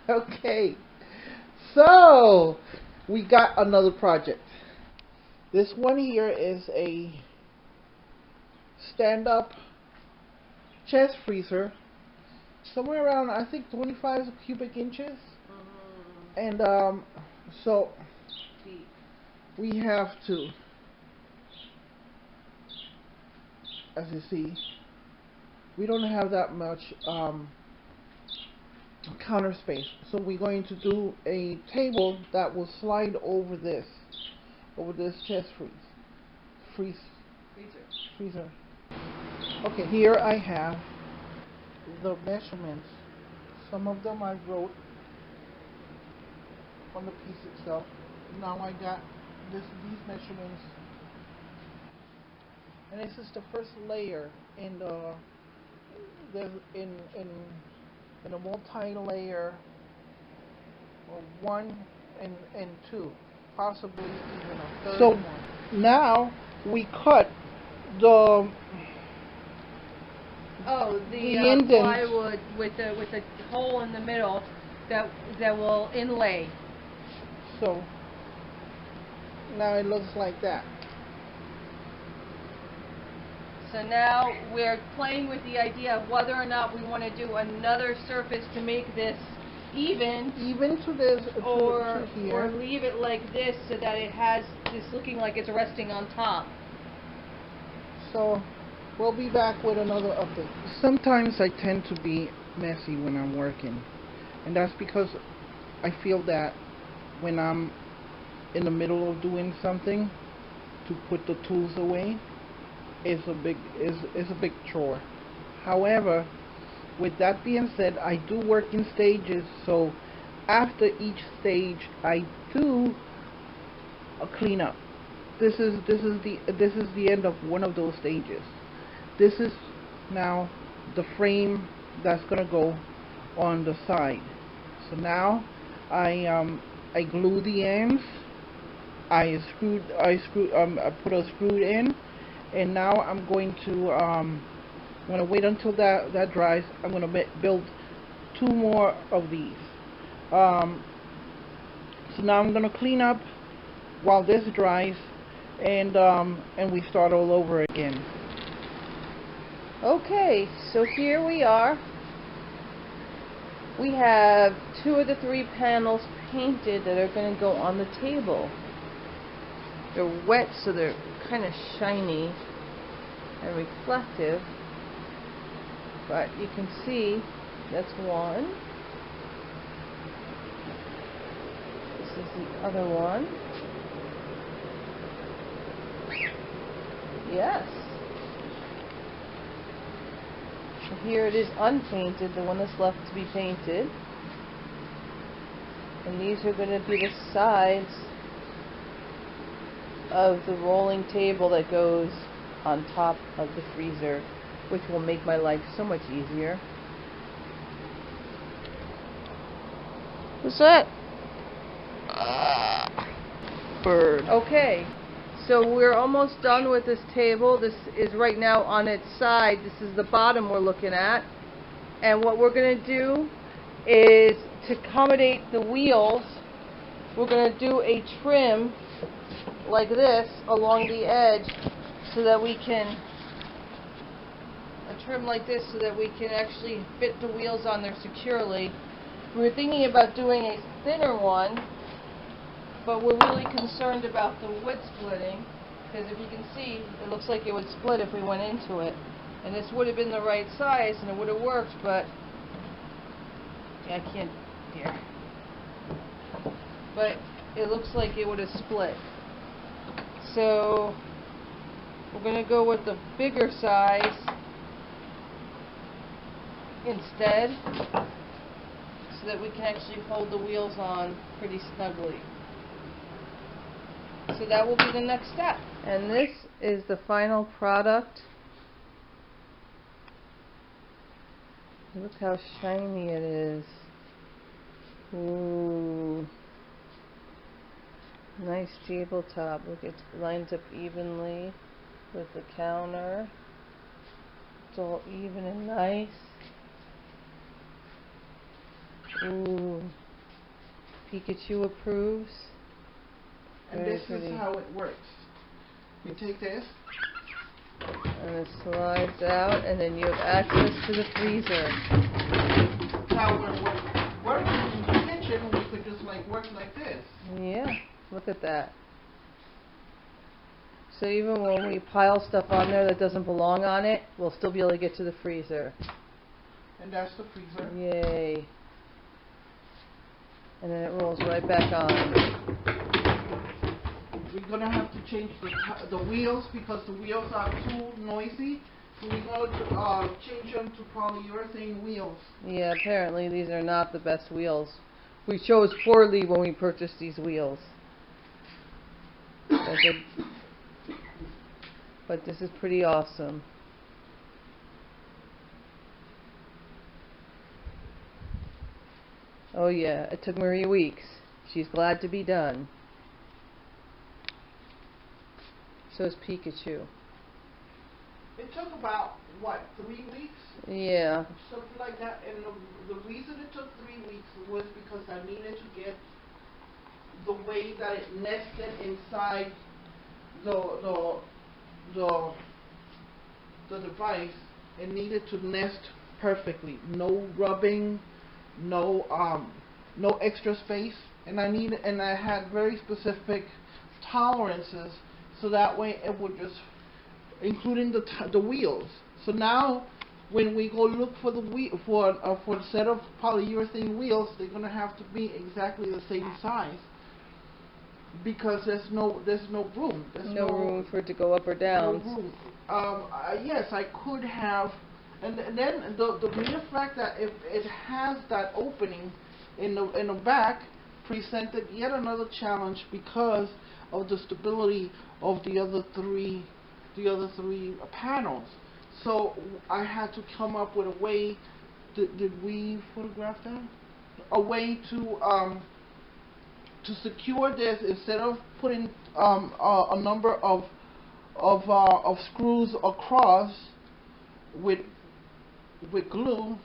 Okay, so we got another project. This one here is a stand-up chest freezer, somewhere around I think 25 cubic inches, and so we have to, as you see, we don't have that much counter space, so we're going to do a table that will slide over this chest freezer. Okay, here I have the measurements. Some of them I wrote on the piece itself. Now I got these measurements, and this is the first layer in a multi-layer, or 1 and 2, possibly even a third one. So now we cut the plywood with a hole in the middle that will inlay. So now it looks like that. So now we're playing with the idea of whether or not we want to do another surface to make this even to this, or to here, or leave it like this so that it has this looking like it's resting on top. So we'll be back with another update. Sometimes I tend to be messy when I'm working, and that's because I feel that when I'm in the middle of doing something, to put the tools away is a big chore. However, with that being said, I do work in stages, so after each stage I do a cleanup. This is the end of one of those stages. This is now the frame that's gonna go on the side. So now I glue the ends. I put a screw in, and now I'm going to wait until that dries. I'm going to build 2 more of these. So now I'm going to clean up while this dries, and we start all over again. Okay, so here we are. We have 2 of the 3 panels painted that are going to go on the table. They're wet, so they're kind of shiny and reflective, but you can see that's one. This is the other one. Yes. So here it is unpainted, the one that's left to be painted. And these are going to be the sides of the rolling table that goes on top of the freezer, which will make my life so much easier. What's that? Bird. Okay, so we're almost done with this table. This is right now on its side. This is the bottom we're looking at. And what we're going to do is, to accommodate the wheels, we're going to do a trim like this along the edge, so that we can actually fit the wheels on there securely. We were thinking about doing a thinner one, but we're really concerned about the wood splitting, because if you can see, it looks like it would split if we went into it. And this would have been the right size and it would have worked, but yeah, I can't here. But it looks like it would have split. So we're going to go with the bigger size instead, so that we can actually hold the wheels on pretty snugly. So that will be the next step. And this is the final product. Look how shiny it is. Ooh. Nice tabletop. Look, it lines up evenly with the counter. It's all even and nice. Ooh. Pikachu approves. And Very this pretty. is how it works. You take this. And it slides out, and then you have access to the freezer. Now when we're working in the kitchen, we could just like work like this. Yeah, look at that. So even when we pile stuff on there that doesn't belong on it, we'll still be able to get to the freezer. And that's the freezer. Yay. And then it rolls right back on. We're gonna have to change the wheels because the wheels are too noisy. So we're gonna change them to polyurethane wheels. Yeah, apparently these are not the best wheels. We chose poorly when we purchased these wheels. But this is pretty awesome. Oh yeah, it took Marie weeks. She's glad to be done. So is Pikachu. It took about, what, 3 weeks? Yeah. Something like that. And the reason it took 3 weeks was because I needed to get the way that it nested inside the device. It needed to nest perfectly. No rubbing, no extra space. And I had very specific tolerances, so that way it would just, including the wheels. So now, when we go look for for a set of polyurethane wheels, they're gonna have to be exactly the same size because there's no room. There's No room for it to go up or down. no room. Yes, I could have, and then the mere fact that it has that opening in the back presented yet another challenge because of the stability of the other three panels. So I had to come up with a way. Did we photograph that? A way to secure this instead of putting a number of screws across with glue,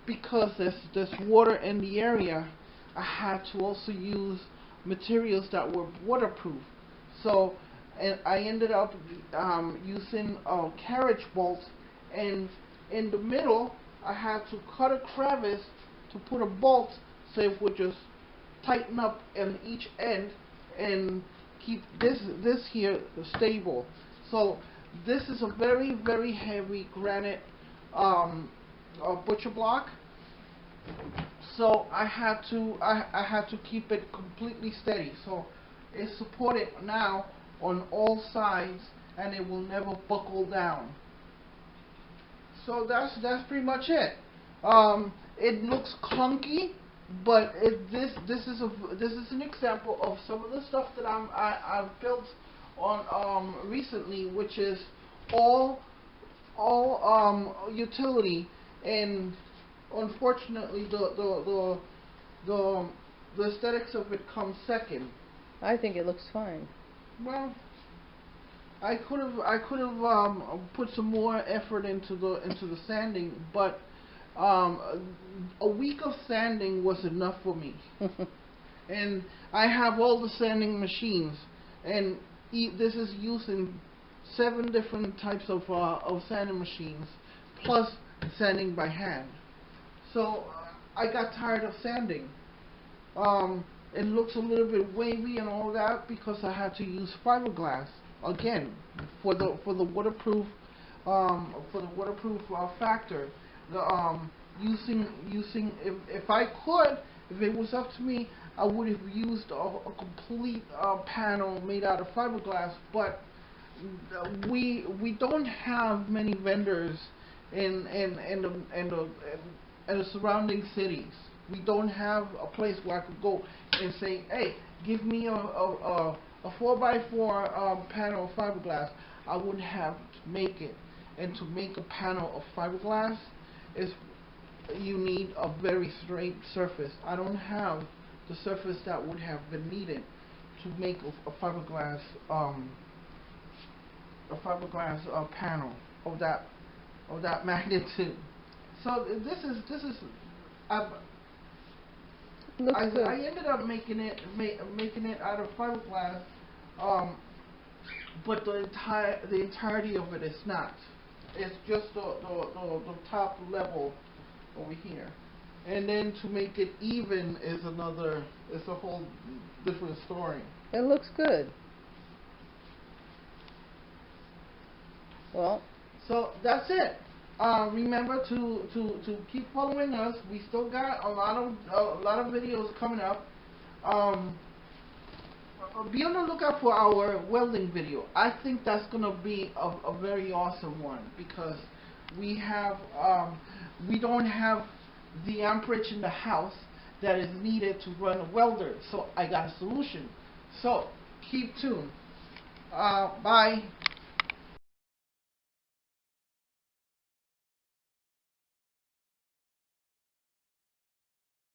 because there's water in the area. I had to also use materials that were waterproof. So, and I ended up using carriage bolts, and in the middle I had to cut a crevice to put a bolt so it would just tighten up in each end and keep this here stable. So this is a very heavy granite butcher block. So I had to keep it completely steady. So it's supported now on all sides, and it will never buckle down. So that's pretty much it. It looks clunky, but this is an example of some of the stuff that I've built on recently, which is all utility, and unfortunately the aesthetics of it comes second. I think it looks fine. Well, I could have put some more effort into the sanding, but a week of sanding was enough for me. And I have all the sanding machines, and this is using 7 different types of sanding machines, plus sanding by hand. So I got tired of sanding. It looks a little bit wavy and all that because I had to use fiberglass again for the waterproof factor. Using if I could, if it was up to me, I would have used a complete panel made out of fiberglass. But we don't have many vendors in the surrounding cities. We don't have a place where I could go and say, hey, give me a 4x4 panel of fiberglass. I would have to make it. And to make a panel of fiberglass, you need a very straight surface. I don't have the surface that would have been needed to make a fiberglass panel of that magnitude. So this is Looks good. I ended up making it out of fiberglass, but the entirety of it is not. It's just the top level over here, and then to make it even is a whole different story. It looks good. Well, so that's it. Remember to keep following us. We still got a lot of videos coming up. Be on the lookout for our welding video. I think that's gonna be a very awesome one, because we don't have the amperage in the house that is needed to run a welder. So I got a solution. So keep tuned. Bye.